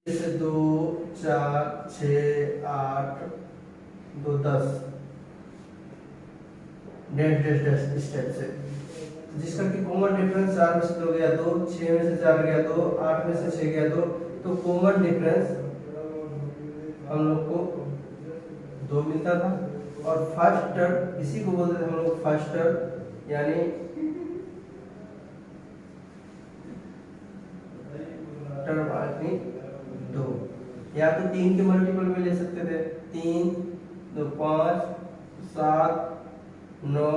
जैसे 2 4 6 8 2 10 dash dash dash इस type से, जिसका कि कॉमन डिफरेंस 4 में से 2 गया 2, 6 में से 4 गया 2, 8 में से 6 गया 2, तो कॉमन डिफरेंस हम लोग को 2 मिलता था। और फर्स्ट टर्म इसी को बोलते थे हम लोग फर्स्ट टर्म, यानी टर्म आदमी 2, या तो 3 के मल्टीपल में ले सकते थे, 3 2 5 7 9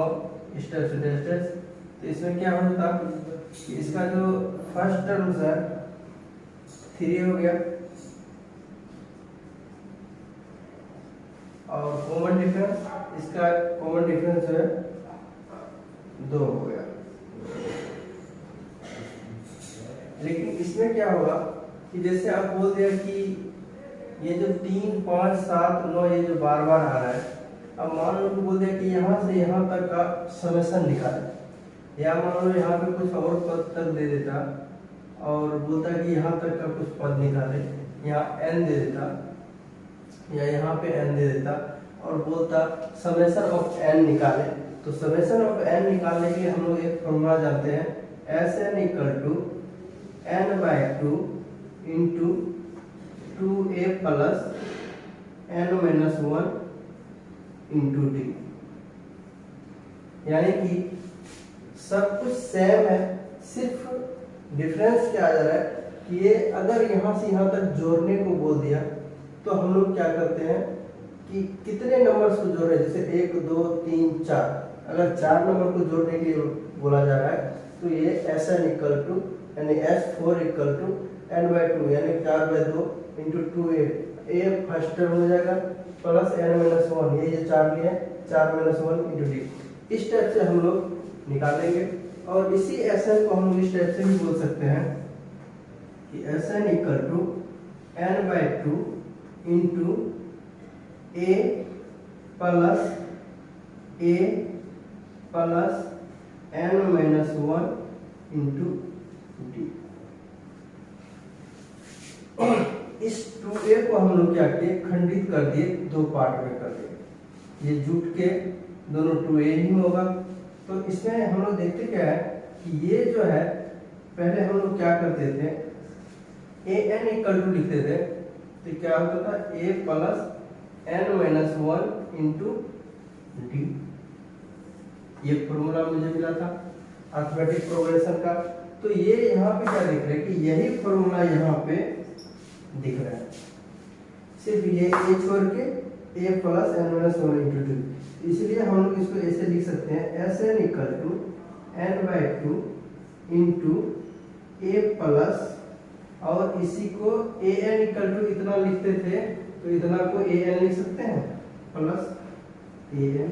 इस टाइप से डैश डैश। तो इसमें क्या होता कि इसका जो फर्स्ट टर्म है 3 हो गया और कॉमन डिफरेंस इसका कॉमन डिफरेंस जो है 2 हो गया। लेकिन इसमें क्या होगा कि जैसे आप बोल दिया कि ये जो 3 5 7 9 ये जो बार बार आ रहा है, अब मान लो कि बोल दिया कि यहाँ से यहाँ तक का समेशन निकाले, या मान लो यहाँ पे कुछ और पद तक दे देता और बोलता कि यहाँ तक का कुछ पद निकाले, यहाँ n दे देता या यहाँ पे n दे देता और बोलता समेशन ऑफ n निकाले। तो समेशन ऑफ n निकालने के लिए हम लोग एक फॉर्मूला जानते हैं, Sn equal to n/2 into 2a plus n-1 into d. यानी कि सब कुछ सेम है, सिर्फ डिफरेंस क्या आ जा रहा है कि ये अगर यहाँ से यहाँ तक जोड़ने को बोल दिया तो हम लोग क्या करते हैं कि कितने नंबर्स को जोड़ रहे हैं, जैसे 1 2 3 4, अगर 4 नंबर को जोड़ने के लिए बोला जा रहा है तो ये Sn इक्वल टू यानी S4 इक्वल टू n/2 यानी 4/2 into 2a, a first term हो जाएगा प्लस n-1, ये 4 लिए 4-1 इंटू डी। इस टाइप से हम लोग निकालेंगे। और इसी Sn को हम लोग इस टाइप से भी बोल सकते हैं कि Sn equal to n/2 into a plus n-1 into d. इस 2a को हम लोग क्या किए, खंडित कर दिए, 2 पार्ट में कर दिए, ये जुट के दोनों 2a ही होगा। तो इसमें हम लोग देखते क्या है कि ये जो है पहले हम लोग क्या करते थे, an इक्वल टू लिखते थे, तो क्या होता था a plus n-1 into d. ये फॉर्मूला मुझे मिला था अर्थमेटिक प्रोग्रेशन का। तो ये यहाँ पे क्या दिख रहा है कि यही फॉर्मूला यहाँ पे दिख रहा है, सिर्फ ये a छोड़ के a plus n-1 into D. इसलिए हम लोग इसको ऐसे लिख सकते हैं, Sn equal to n/2 into a plus, और इसी को an इक्वल टू इतना लिखते थे तो इतना को an लिख सकते हैं प्लस an।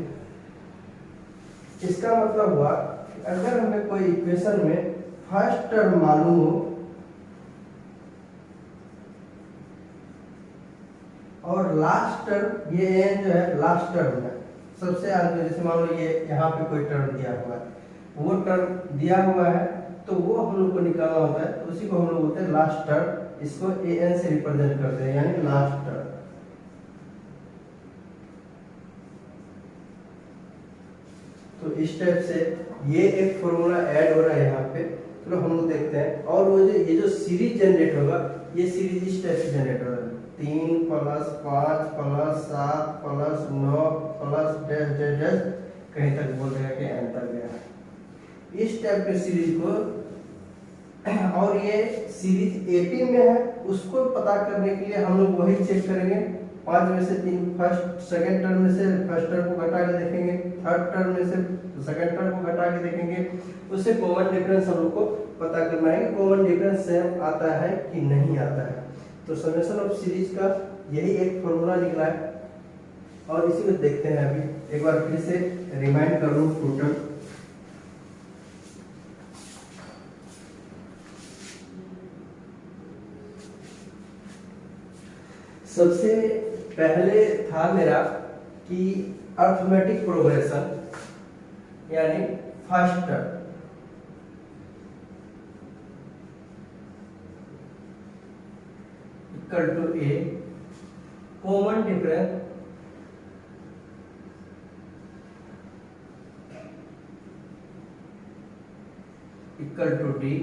इसका मतलब हुआ कि अगर हमें कोई इक्वेशन में फर्स्ट टर्म मालूम हो और लास्ट टर्म, ये n जो है लास्ट टर्म है सबसे आगे, जैसे मान लो ये यहाँ पे कोई टर्म दिया हुआ है, वो टर्म दिया हुआ है तो वो हम लोग को निकालना होता है, तो उसी को हम लोग बोलते हैं लास्ट टर्म। इसको an से रिप्रेजेंट करते हैं यानी लास्ट टर्म। तो इस टाइप से ये एक फॉर्मूला ऐड हो रहा है यहाँ पे। तो हम लोग देखते हैं, और वो जो ये जो सीरीज जनरेट होगा, ये सीरीज इस टाइप से जनरेट होगा, 3 plus 5 plus 7 plus 9 plus dash dash dash, कहीं तक बोल देगा कि n तक गया। इस टाइप के सीरीज को, और ये सीरीज 18 में है, उसको पता करने के लिए हम लोग वही चेक करेंगे, 5 में से 3 फर्स्ट सेकंड टर्म में से फर्स्ट टर्म को घटा के देखेंगे, थर्ड टर्म में से सेकंड टर्म को घटा के देखेंगे, उससे कॉमन डिफरेंस हम लोग को पता करना है कि कॉमन डिफरेंस सेम आता है कि नहीं आता है। तो समेशन ऑफ सीरीज का यही एक फॉर्मूला निकला है। और इसी को देखते हैं, अभी एक बार फिर से रिमाइंड कर लूं टोटल। सबसे पहले था मेरा कि अर्थमेटिक प्रोग्रेशन यानी first term, equal to a, common difference equal to d.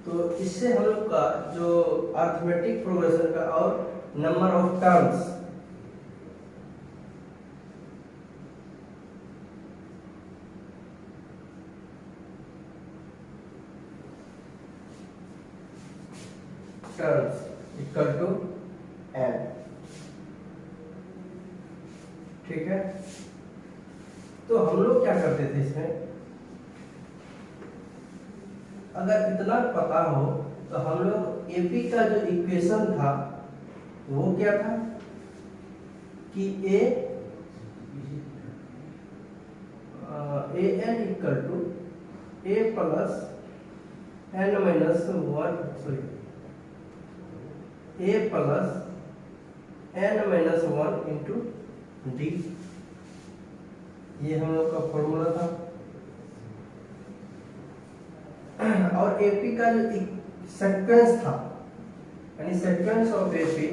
तो इससे हम लोग का जो अर्थमेटिक प्रोग्रेशन का और number of terms equal to n, ठीक है। तो हम लोग क्या करते थे इसमें, अगर इतना पता हो तो हम लोग एपी का जो इक्वेशन था वो क्या था कि a n equal to a plus n minus one, sorry a plus n minus one into d, ये हम लोग का फॉर्मूला था। और एपी का जो सीक्वेंस था, यानी सीक्वेंस ऑफ एपी,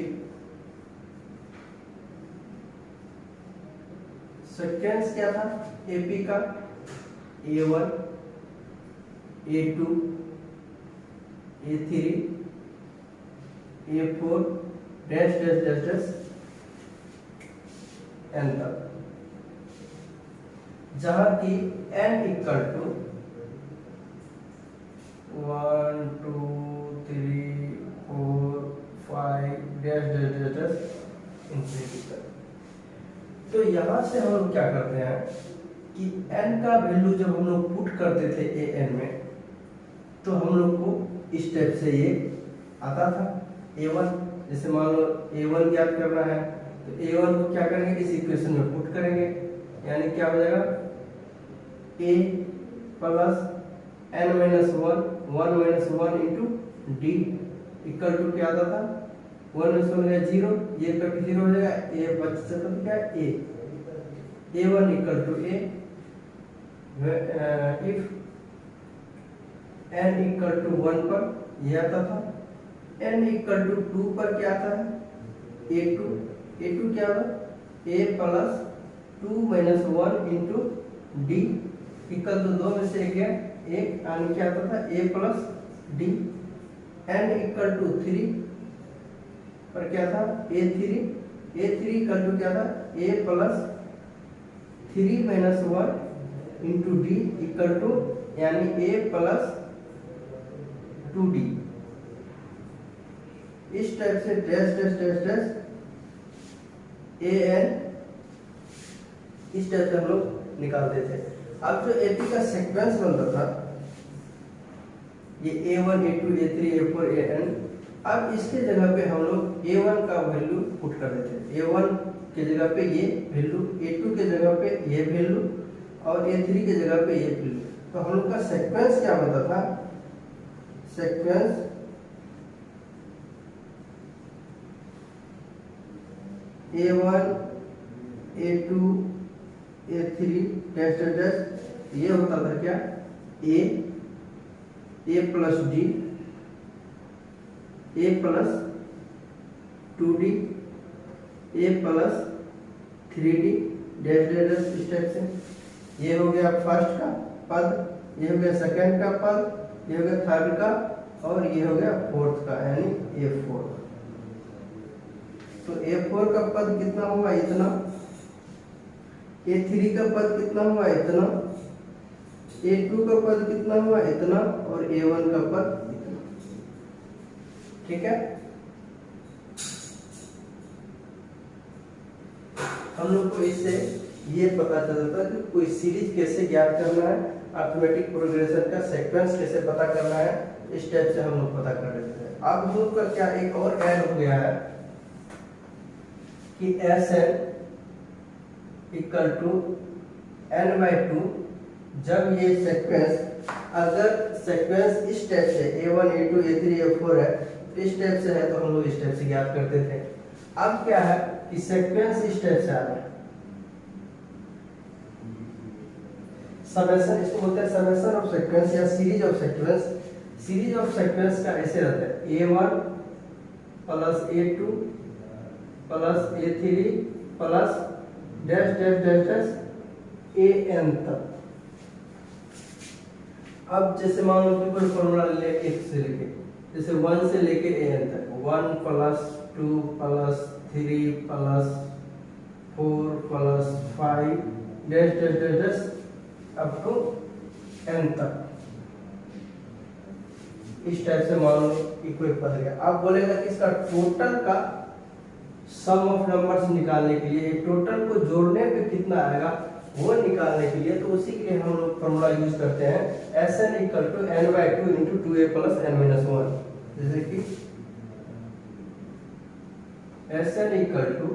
सीक्वेंस क्या था एपी का, A1 A2 A3 A4 dash dash dash dash n तक, जहां की n equal to 1 2 3 4 5 dash dash dash dash infinity तक। तो यहाँ से हम लोग क्या करते हैं कि n का वैल्यू जब हम लोग पुट करते थे an में, तो हम लोग को इस टाइप से ये आता था a1। जैसे मान लो a1 ज्ञात करना है तो a1 को क्या करेंगे, इस इक्वेशन में पुट करेंगे, यानी क्या हो जाएगा a plus n minus one minus one into d equal to क्या आता था, 1 में से 1 गया 0, ये कट 0 हो जाएगा, a बच सकता क्या a, a1 equal to a, if n equal to 1 पर ये आता था, n इक्वल टू 2 पर क्या आता है a2 क्या होगा a plus 2 minus 1 into d equal to 2 में से एक गया एक, यानी क्या आता था a plus d. n equal to 3 पर क्या था a3 इक्वल टू क्या था a plus 3 minus 1 into d equal to, यानी a प्लस 2d। इस टाइप से dash dash dash dash an, इस टाइप से हम लोग निकालते थे। अब जो एपी का सीक्वेंस बनता था, ये a1 a2 a3 a4 an, अब इसके जगह पे हम लोग a1 का वैल्यू पुट कर देते। a1 के जगह पे ये वैल्यू, a2 के जगह पे ये वैल्यू और a3 के जगह पे ये वैल्यू। तो हम लोग का सीक्वेंस क्या बनता था, sequence a1 a2 a3 dash dash dash, ये होता था क्या a plus D, a plus 2d, a plus 3d dash dash dash, इस टाइप से। ये हो गया फर्स्ट का पद, ये हो गया सेकंड का पद, ये हो गया थर्ड का, और ये हो गया फोर्थ का, यानी a4। तो a4 का पद कितना हुआ इतना, a3 का पद कितना हुआ इतना, a2 का पद कितना हुआ इतना, और a1 का पद इतना, ठीक है। हम लोग को इससे ये पता चलता है कि कोई सीरीज कैसे ज्ञात करना है, अर्थमेटिक प्रोग्रेशन का सीक्वेंस कैसे पता करना है, इस टाइप से हम लोग पता कर लेते हैं। अब हम लोग का क्या एक और ऐड हो गया है कि Sn इक्वल टू n/2, जब ये सीक्वेंस, अगर सीक्वेंस इस टाइप से a1 a2 a3 a4 है, इस टाइप से है तो हम लोग इस टाइप से ज्ञात करते थे। अब क्या है कि सीक्वेंस इस टाइप से आ रहा है, समेशन, इसको बोलते हैं समेशन ऑफ सीक्वेंस या series of sequence. Series of sequence का ऐसे रहता है A1 plus A2 plus A3 plus dash dash dash dash AN तक। अब जैसे मान लो कि कोई फॉर्मूला ले एक से लेके, जैसे 1 से लेके AN तक, 1 plus 2 plus 3 plus 4 plus 5 dash dash dash dash up to N तक। इस टाइप से मान लो इक्वेट बन गया। अब बोलेगा कि इसका टोटल का सम ऑफ नंबर्स निकालने के लिए, टोटल को जोड़ने पे कितना आएगा वो निकालने के लिए, तो उसी के लिए हम लोग फॉर्मूला यूज करते हैं Sn equal to n/2 into 2a plus n-1। जैसे कि Sn equal to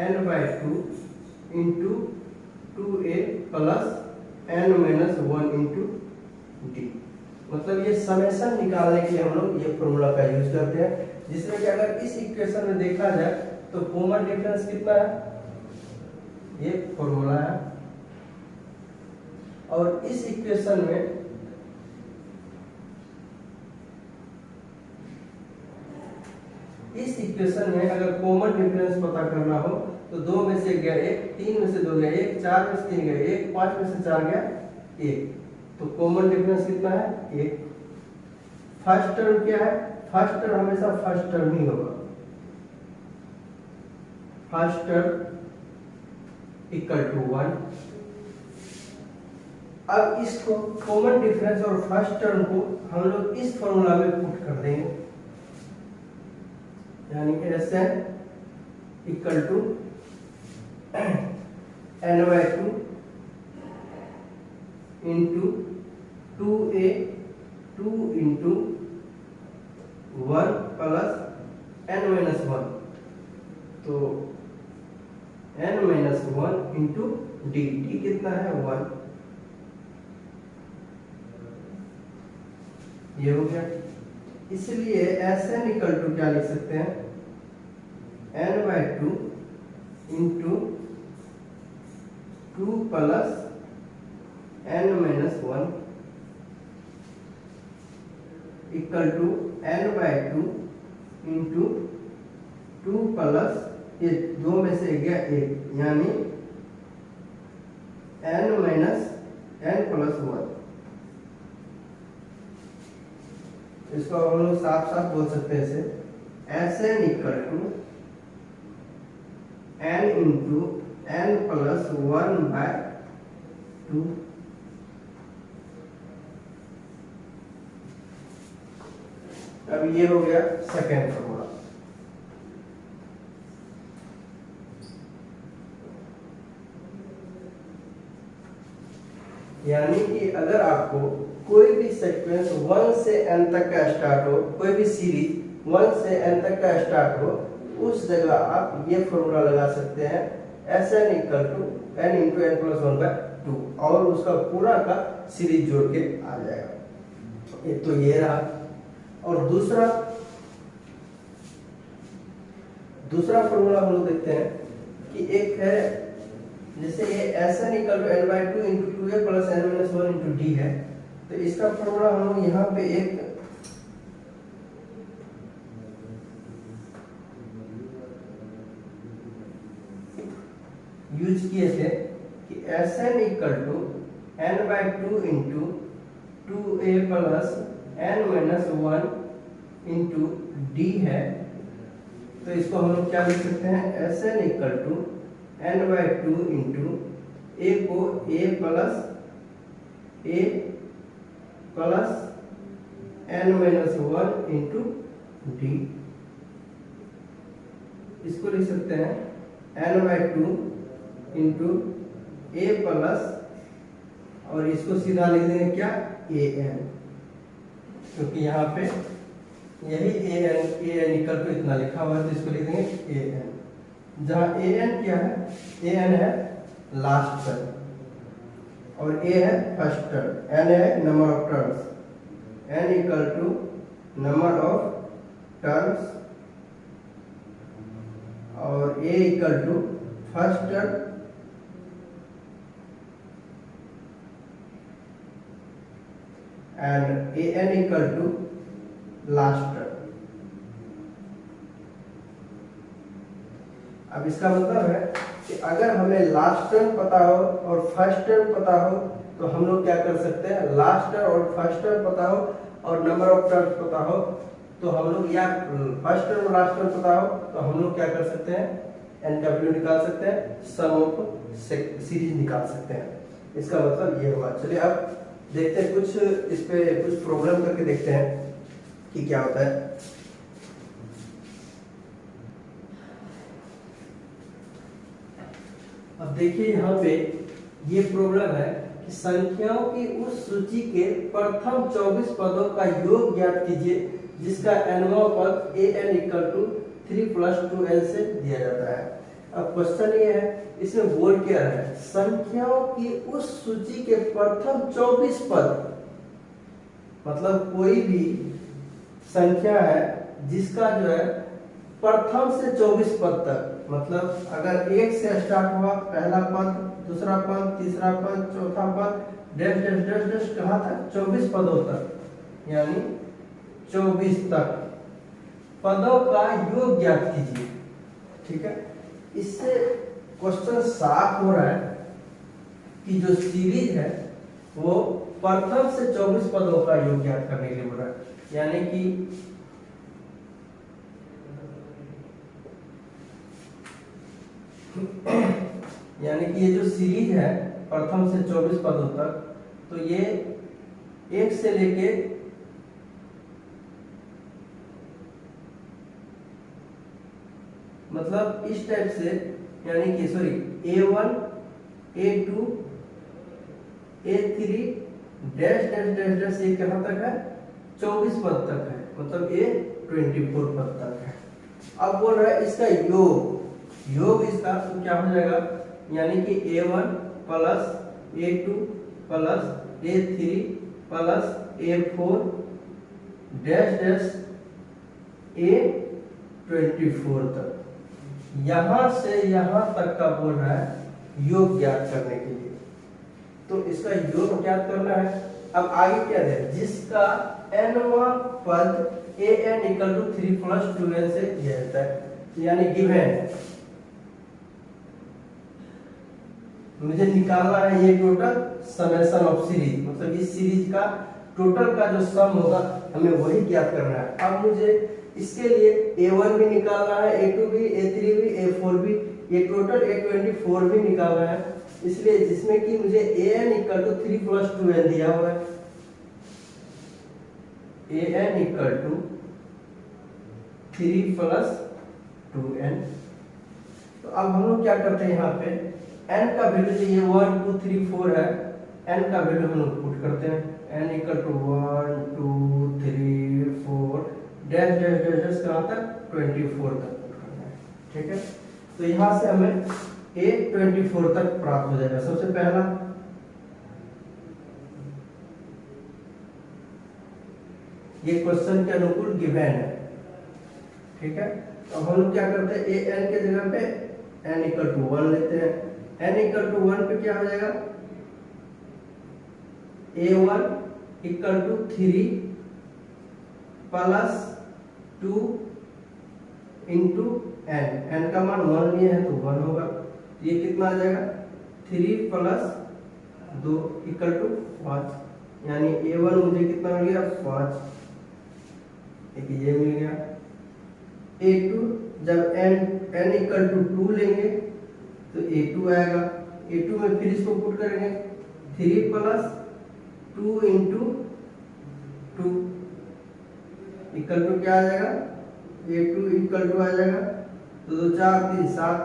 n/2 into 2a plus n-1 into d। मतलब ये समेशन निकालने के लिए हम लोग ये फॉर्मूला का यूज करते हैं, जिसमें कि अगर इस इक्वेशन में देखा जाए तो कॉमन डिफरेंस कितना है, ये फॉर्मूला है। और इस इक्वेशन में अगर कॉमन डिफरेंस पता करना हो तो 2 में से गया 1, 3 में से 2 गया 1, 4 में से 3 गया 1, 5 में से 4 गया 1, तो कॉमन डिफरेंस कितना है 1। फर्स्ट टर्म क्या है, फर्स्ट टर्म हमेशा फर्स्ट टर्म ही होगा, फर्स्ट टर्म इक्वल टू 1। अब इसको कॉमन डिफरेंस और फर्स्ट टर्म को हम लोग इस फॉर्मूला में पुट कर देंगे, यानी Sn equal to n/2 into 2a 2 into 1 plus n-1, तो n-1 इंटू d कितना है 1, ये हो गया। इसलिए Sn इक्वल टू क्या लिख सकते हैं, n/2 into 2 plus n-1 equal to n/2 into 2 plus ये 2 में से गया 1, यानी n-1। इसको हम लोग साफ साफ बोल सकते हैं इसे Sn equal to n into n plus 1/2। अब ये हो गया सेकेंड फॉर्मूला। यानी कि अगर आपको कोई भी सीक्वेंस 1 से n तक का स्टार्ट हो, कोई भी सीरीज 1 से n तक का स्टार्ट हो, उस जगह आप ये फॉर्मूला लगा सकते हैं Sn equal to n into n plus 1/2, और उसका पूरा का सीरीज जोड़ के आ जाएगा। एक तो ये रहा, और दूसरा फॉर्मूला हम लोग देखते हैं कि एक है, जैसे ये Sn equal to n/2 into 2a plus n-1 into d है, तो इसका फॉर्मूला हम लोग यहाँ पे एक यूज किए थे कि Sn equal to n/2 into 2a plus n-1 into d है। तो इसको हम लोग क्या लिख सकते हैं, Sn equal to n/2 into a को a plus n-1 into d। इसको लिख सकते हैं n/2 इंटू a प्लस, और इसको सीधा लिख देंगे क्या an, क्योंकि यहाँ पे यही an इक्वल टू इतना लिखा हुआ है, तो इसको लिख देंगे an, जहाँ an क्या है, an है लास्ट टर्म और a है फर्स्ट टर्म, n है number of terms, n equal to number of terms, और a equal to first term and an equal to last term. अब इसका मतलब है कि अगर हमें लास्ट टर्म पता हो और फर्स्ट टर्म पता हो तो हम लोग क्या कर सकते हैं, लास्ट टर्म और फर्स्ट टर्म पता हो और नंबर ऑफ टर्म्स पता हो तो हम लोग, या फर्स्ट टर्म और लास्ट टर्म पता हो तो हम लोग क्या कर सकते हैं, एन का वैल्यू निकाल सकते हैं, सम ऑफ सीरीज निकाल सकते हैं। इसका मतलब ये हुआ। चलिए अब देखते हैं कुछ इस पे कुछ प्रॉब्लम करके देखते हैं कि क्या होता है। अब देखिए यहाँ पे ये प्रॉब्लम है कि संख्याओं की उस सूची के प्रथम 24 पदों का योग ज्ञात कीजिए जिसका nवां पद an equal to 3 plus 2n से दिया जाता है। अब क्वेश्चन ये है, इसमें बोल क्या है, संख्याओं की उस सूची के प्रथम 24 पद, मतलब कोई भी संख्या है जिसका जो है प्रथम से 24 पद तक, मतलब अगर 1 से स्टार्ट हुआ पहला पद, दूसरा पद, तीसरा पद, चौथा पद, डैश डैश डैश डैश कहाँ तक, 24 पदों तक, यानी 24 तक पदों का योग ज्ञात कीजिए। ठीक है, इससे क्वेश्चन साफ हो रहा है कि जो सीरीज है वो प्रथम से 24 पदों का योग ज्ञात करने के लिए बोल रहा है, यानी कि ये जो सीरीज है प्रथम से 24 पदों तक, तो ये 1 से लेके मतलब इस टाइप से, यानी कि sorry A1 A2 A3 dash dash dash dash ये कहाँ तक है, 24 पद तक है, मतलब ये 24 पद तक है। अब बोल रहा है इसका योग इसका तो क्या हो जाएगा, यानी कि A1 plus A2 plus A3 plus A4 dash dash A24 तक, यहां से यहां तक का बोल रहा है योग ज्ञात करने के लिए। तो इसका योग ज्ञात करना है। अब आगे क्या है, जिसका nवां पद an equal to 3 plus 2n से दिया जाता है, यानी गिवन मुझे निकालना है ये टोटल समेशन ऑफ सीरीज, मतलब इस सीरीज का टोटल का जो सम होगा हमें वही ज्ञात करना है। अब मुझे इसके लिए A1 भी निकालना है, A2 भी, A3 भी, A4 भी, ये टोटल A24 भी निकालना है, इसलिए जिसमें कि मुझे an equal to 3 plus 2n दिया हुआ है, an equal to 3 plus 2n। तो अब हम लोग क्या करते हैं, यहाँ पे n का वैल्यू जो ये 1 2 3 4 है, n का वैल्यू हम लोग पुट करते हैं, n equal to 1 2 3 4 dash dash dash dash कहाँ तक, 24 तक पुट करना है। ठीक है, तो यहाँ से हमें A24 तक प्राप्त हो जाएगा। सबसे पहला ये क्वेश्चन के अनुकूल गिवन है। ठीक है, तो हम लोग क्या करते हैं, an के जगह पे n इक्वल टू 1 लेते हैं, n इक्वल टू 1 पे क्या हो जाएगा, A1 equal to 3 plus 2 into n का मान 1 लिए है तो 1 होगा, ये कितना आ जाएगा, 3 प्लस 2 इक्वल टू 5, यानी A1 मुझे कितना मिल गया, 5, एक ये मिल गया। A2 जब n इक्वल टू 2 लेंगे तो A2 आएगा, A2 में फिर इसको पुट करेंगे, 3 प्लस 2 इंटू 2 इक्वल टू क्या आ जाएगा, A2 इक्वल टू आ जाएगा, तो 2 4 3 7।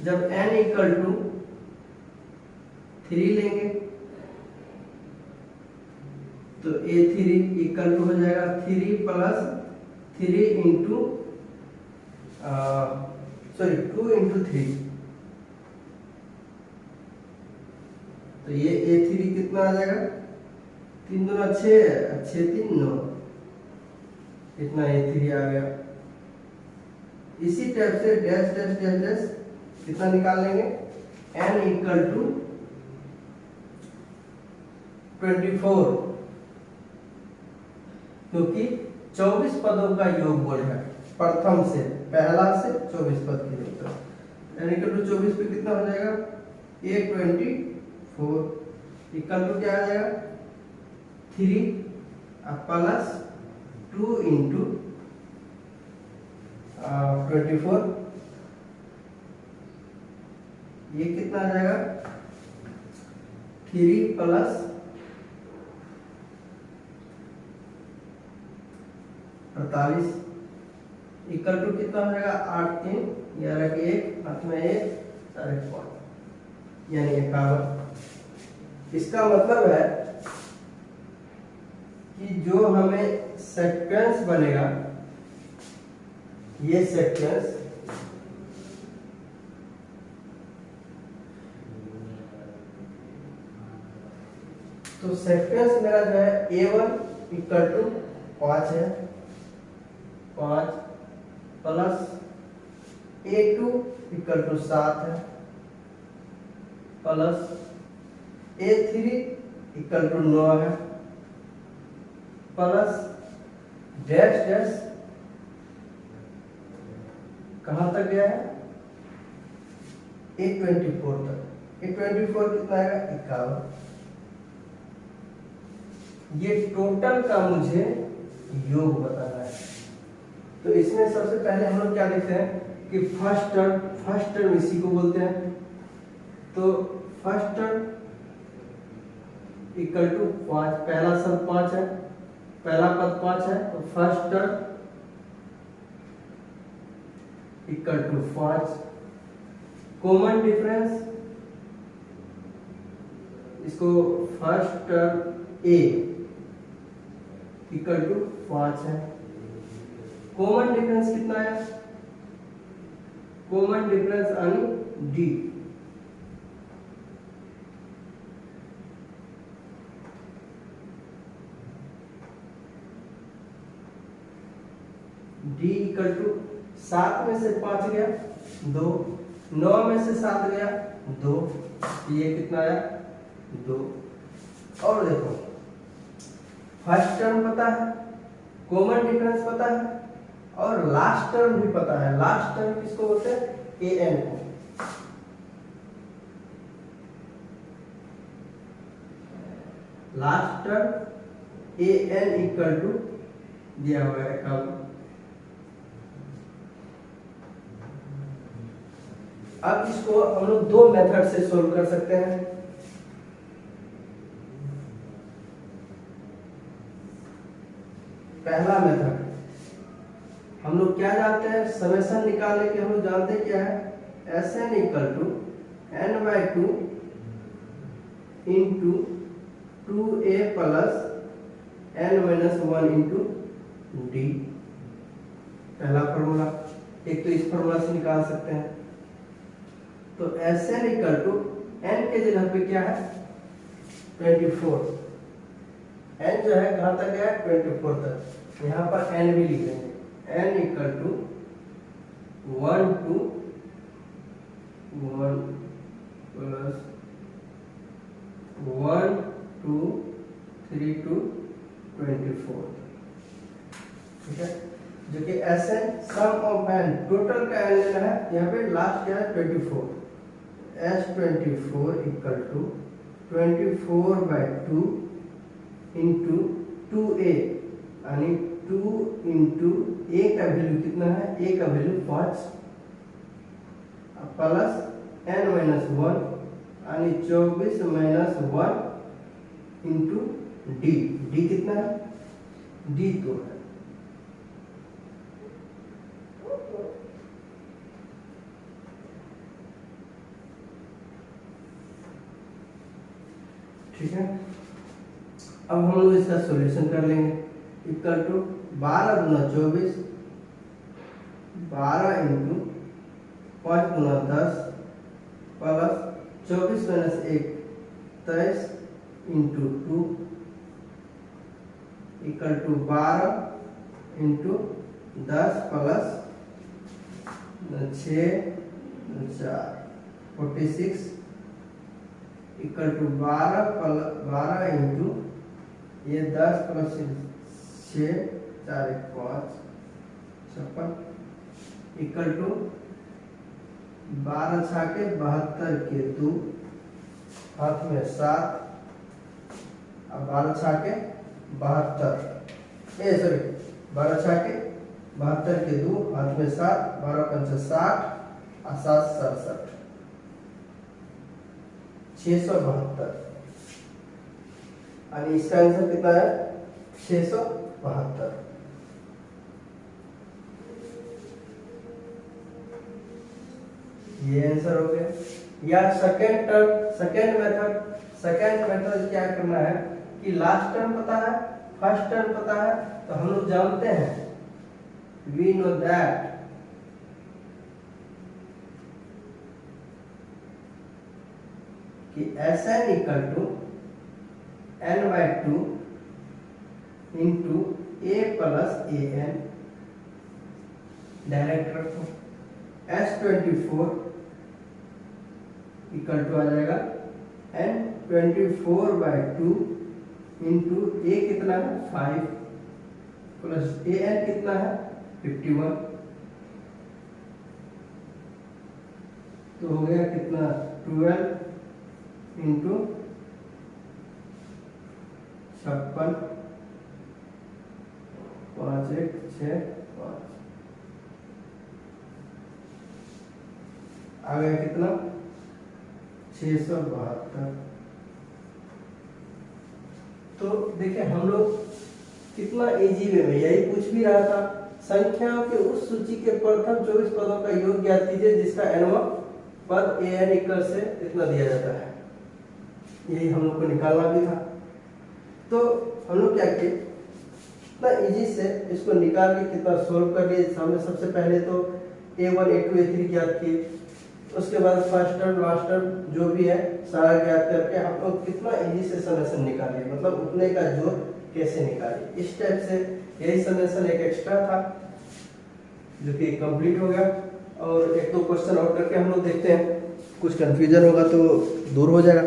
जब n इक्वल टू 3 लेंगे तो A3 इक्वल टू हो जाएगा 3 प्लस 3 इंटू 2 इंटू 3, तो ये A3 कितना आ जाएगा, 3 दूना 6, 6 3 9, इतना A3 आ गया। इसी टाइप से डैश डैश डैश डैश कितना निकाल लेंगे, n इक्वल टू 24 क्योंकि 24 पदों का योग बोल है, प्रथम से पहला से 24 पद के योग तक, यानी कि 24 पे कितना हो जाएगा, A24 इक्वल टू क्या आ जाएगा 3 प्लस 2 इंटू 24, ये कितना आ जाएगा 3 प्लस 48 इक्वल टू कितना हो जाएगा 8 3 11 के 1 8 में 1 4 5 यानी 51। इसका मतलब है कि जो हमें सीक्वेंस बनेगा, ये सीक्वेंस तो सीक्वेंस मेरा जो है A1 इक्वल टू 5 है, 5 प्लस A2 इक्वल टू 7 है, प्लस A3 इक्वल टू 9 है, प्लस डैश डैश कहां तक गया है A24 तक। A24 कितना आएगा 51। ये टोटल का मुझे योग बताना है। तो इसमें सबसे पहले हम लोग क्या देखते हैं कि फर्स्ट टर्म इसी को बोलते हैं। तो फर्स्ट टर्म इक्वल टू 5, पहला शब्द 5 है, पहला पद 5 है, तो first term equal to 5। Common difference, इसको first term A equal to 5 है। कॉमन डिफरेंस कितना है, कॉमन डिफरेंस यानी D, D इक्वल टू 7 में से 5 गया 2, 9 में से 7 गया 2, ये कितना आया 2। और देखो फर्स्ट टर्म पता है, कॉमन डिफरेंस पता है और लास्ट टर्म भी पता है। लास्ट टर्म किसको बोलते हैं AN को। Last term AN equal to दिया हुआ है अब। अब इसको हम लोग दो मेथड से सोल्व कर सकते हैं। पहला मेथड हम लोग क्या जानते हैं, समेशन निकालने के हम लोग जानते हैं क्या है, Sn equal to n/2 into 2a plus n-1 into d। पहला फॉर्मूला, एक तो इस फॉर्मूला से निकाल सकते हैं। तो Sn इक्वल टू n के जगह पे क्या है 24, n जो है कहां तक गया 24 तक, यहाँ पर n भी लिख देंगे। n equal to 1 to 1 plus 1 2 3 to 24, ठीक है। जो कि Sn sum of n, total का n लेना है, यहाँ पे लास्ट क्या है 24। S24 equal to 24/2 into 2a, यानी 2 इंटू a का वैल्यू कितना है, a का वैल्यू 5 प्लस n-1 यानी 24 - 1 इंटू d। d कितना है, d 2 है। ठीक है। अब हम लोग इसका सॉल्यूशन कर लेंगे। इक्वल टू 12 गुना 24, 12 इंटू 5 गुना 10 plus 24 minus 1 23 into 2 equal to 12 into 10 plus 6 4 46 equal to 12 into ये 10 प्लस 6 4 1 5 56 इक्वल टू 12 छाके 72 के 2 हाथ में 7 और 12 छाके 72 सॉरी 12 छाके 72 के 2 हाथ में 7 12 पंच 60 और 7 67 672 और इसका आंसर कितना है 672। ये आंसर हो गया। या सेकेंड मेथड क्या करना है कि लास्ट टर्म पता है फर्स्ट टर्म पता है, तो हम लोग जानते हैं वी नो दैट कि Sn equal to n/2 into a plus an direct रखो। S24 इक्वल टू आ जाएगा n24/2 इंटू a कितना है 5 प्लस an कितना है 51, तो हो गया कितना 12 इंटू 56 5 1 6 5 आ गया कितना 672। तो देखिए हम लोग कितना इजी वे में यही पूछ भी रहा था, संख्याओं के उस सूची के प्रथम 24 पदों का योग ज्ञात कीजिए जिसका nवां पद an इक्वल से इतना दिया जाता है। यही हम लोग को निकालना भी था। तो हम लोग क्या किए इतना इजी से इसको निकाल के कितना सोल्व कर लिए। हमने सबसे पहले तो a1 a2 a3 ज्ञात किए, उसके बाद फर्स्ट टर्म लास्ट टर्म जो भी है सारा ज्ञात करके हम लोग कितना इजी से समेशन निकालिए, मतलब उतने का जोड़ कैसे निकालिए। इस टाइप से यही समेशन एक एक्स्ट्रा था जो कि कंप्लीट हो गया। और एक दो क्वेश्चन और करके हम लोग देखते हैं, कुछ कंफ्यूजन होगा तो दूर हो जाएगा।